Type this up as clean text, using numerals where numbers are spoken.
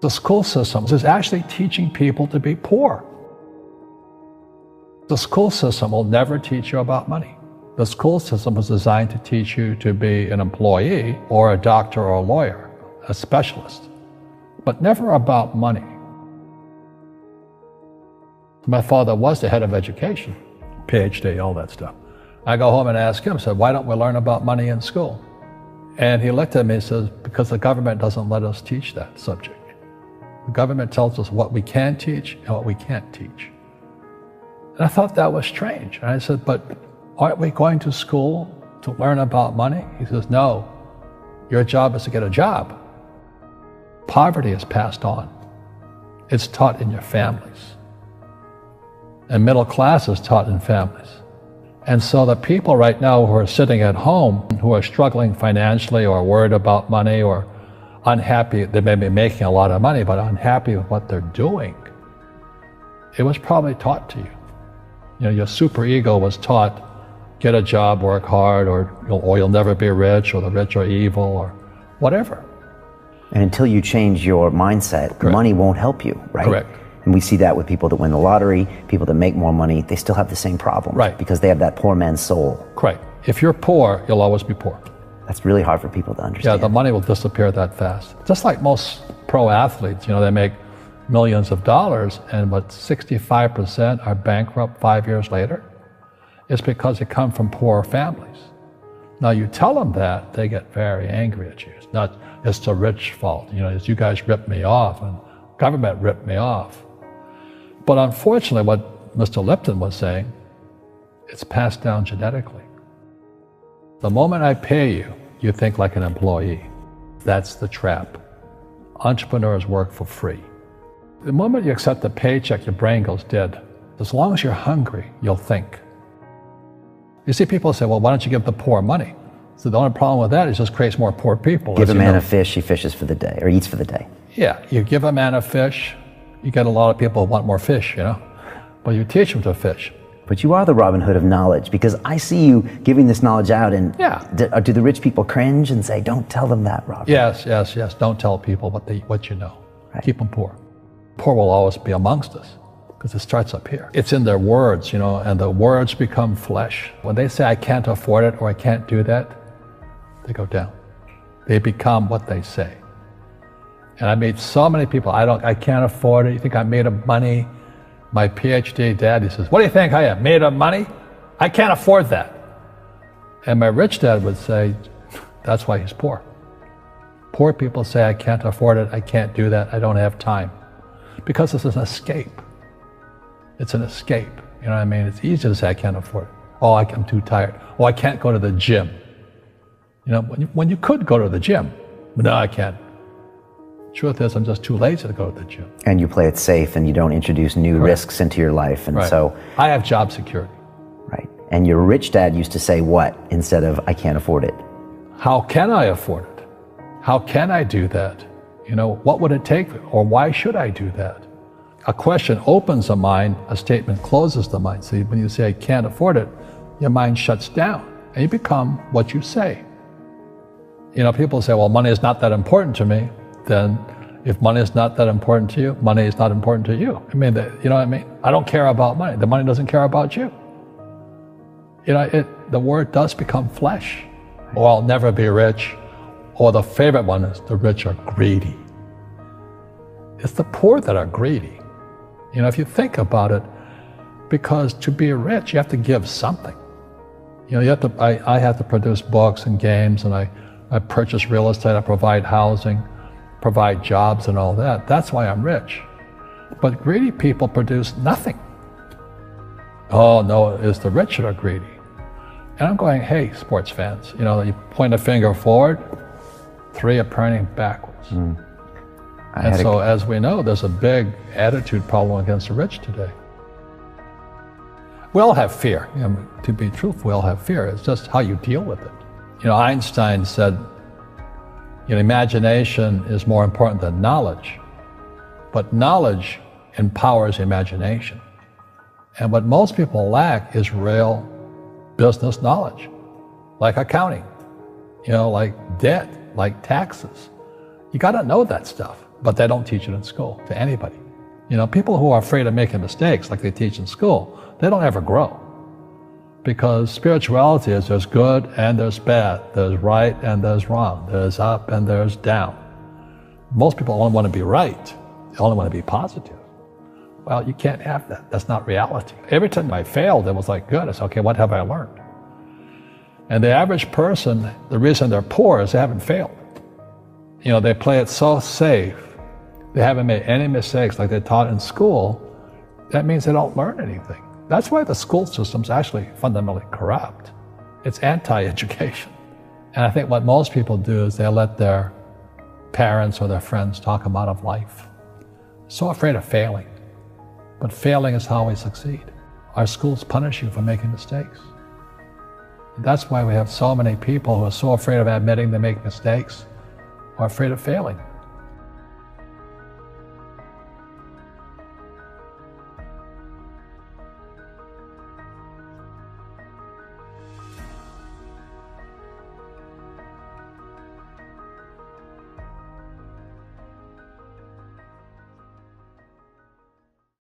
The school system is actually teaching people to be poor. The school system will never teach you about money. The school system was designed to teach you to be an employee or a doctor or a lawyer, a specialist, but never about money. My father was the head of education, PhD, all that stuff. I go home and ask him, I said, why don't we learn about money in school? And he looked at me and says, because the government doesn't let us teach that subject. The government tells us what we can teach and what we can't teach. And I thought that was strange. And I said, but aren't we going to school to learn about money? He says, no, your job is to get a job. Poverty is passed on. It's taught in your families. And middle class is taught in families. And so the people right now who are sitting at home, who are struggling financially or worried about money or unhappy, they may be making a lot of money, but unhappy with what they're doing, it was probably taught to you. You know, your superego was taught, get a job, work hard, or you'll never be rich, or the rich are evil, or whatever. And until you change your mindset, Correct. Money won't help you, right? Correct. And we see that with people that win the lottery, people that make more money, they still have the same problem. Right. Because they have that poor man's soul. Right. If you're poor, you'll always be poor. That's really hard for people to understand. Yeah, the money will disappear that fast. Just like most pro athletes, they make millions of dollars, and 65% are bankrupt 5 years later. It's because they come from poor families. Now you tell them that, they get very angry at you. It's not, it's the rich fault. It's you guys ripped me off, and government ripped me off. But unfortunately, what Mr. Lipton was saying, it's passed down genetically. The moment I pay you, you think like an employee. That's the trap. Entrepreneurs work for free. The moment you accept the paycheck, your brain goes dead. As long as you're hungry, you'll think. You see people say, well, why don't you give the poor money? So the only problem with that is it just creates more poor people. Give a man a fish, he fishes for the day, or eats for the day. Yeah, you give a man a fish, you get a lot of people who want more fish, But you teach them to fish. But you are the Robin Hood of knowledge, because I see you giving this knowledge out, and do the rich people cringe and say, don't tell them that, Robin? Yes. Don't tell people what you know. Right. Keep them poor. Poor will always be amongst us, because it starts up here. It's in their words, and the words become flesh. When they say, I can't afford it, or I can't do that, they go down. They become what they say. And I meet so many people, I can't afford it. You think I'm made of money? My PhD dad, he says, what do you think I am, made of money? I can't afford that. And my rich dad would say, that's why he's poor. Poor people say, I can't afford it, I can't do that, I don't have time. Because it's an escape. It's an escape, you know what I mean? It's easy to say, I can't afford it. Oh, I'm too tired. Oh, I can't go to the gym. When you could go to the gym, but no, I can't. Truth is, I'm just too lazy to go to the gym. And you play it safe, and you don't introduce new risks into your life, and so... I have job security. Right. And your rich dad used to say what instead of, I can't afford it? How can I afford it? How can I do that? What would it take, or why should I do that? A question opens the mind, a statement closes the mind. See, when you say, I can't afford it, your mind shuts down, and you become what you say. People say, well, money is not that important to me. Then if money is not that important to you, money is not important to you. You know what I mean? I don't care about money. The money doesn't care about you. The word does become flesh. Or I'll never be rich. Or the favorite one is the rich are greedy. It's the poor that are greedy. If you think about it, because to be rich, you have to give something. I have to produce books and games, and I purchase real estate, I provide housing, provide jobs and all that. That's why I'm rich. But greedy people produce nothing. Oh no, it's the rich that are greedy. And I'm going, hey, sports fans, you point a finger forward, 3 are pointing backwards. And so as we know, there's a big attitude problem against the rich today. We all have fear. To be truthful, we all have fear. It's just how you deal with it. Einstein said, imagination is more important than knowledge, but knowledge empowers imagination. And what most people lack is real business knowledge, like accounting, like debt, like taxes. You got to know that stuff. but they don't teach it in school to anybody. You know, people who are afraid of making mistakes like they teach in school, they don't ever grow. Because spirituality is there's good and there's bad, there's right and there's wrong, there's up and there's down. Most people only want to be right, they only want to be positive. Well, you can't have that, that's not reality. Every time I failed, it was like, good, it's okay, what have I learned? And the average person, the reason they're poor is they haven't failed. You know, they play it so safe, they haven't made any mistakes like they taught in school, that means they don't learn anything. That's why the school system's actually fundamentally corrupt. It's anti-education. And I think what most people do is they let their parents or their friends talk them out of life. So afraid of failing. But failing is how we succeed. Our schools punish you for making mistakes. And that's why we have so many people who are so afraid of admitting they make mistakes or afraid of failing.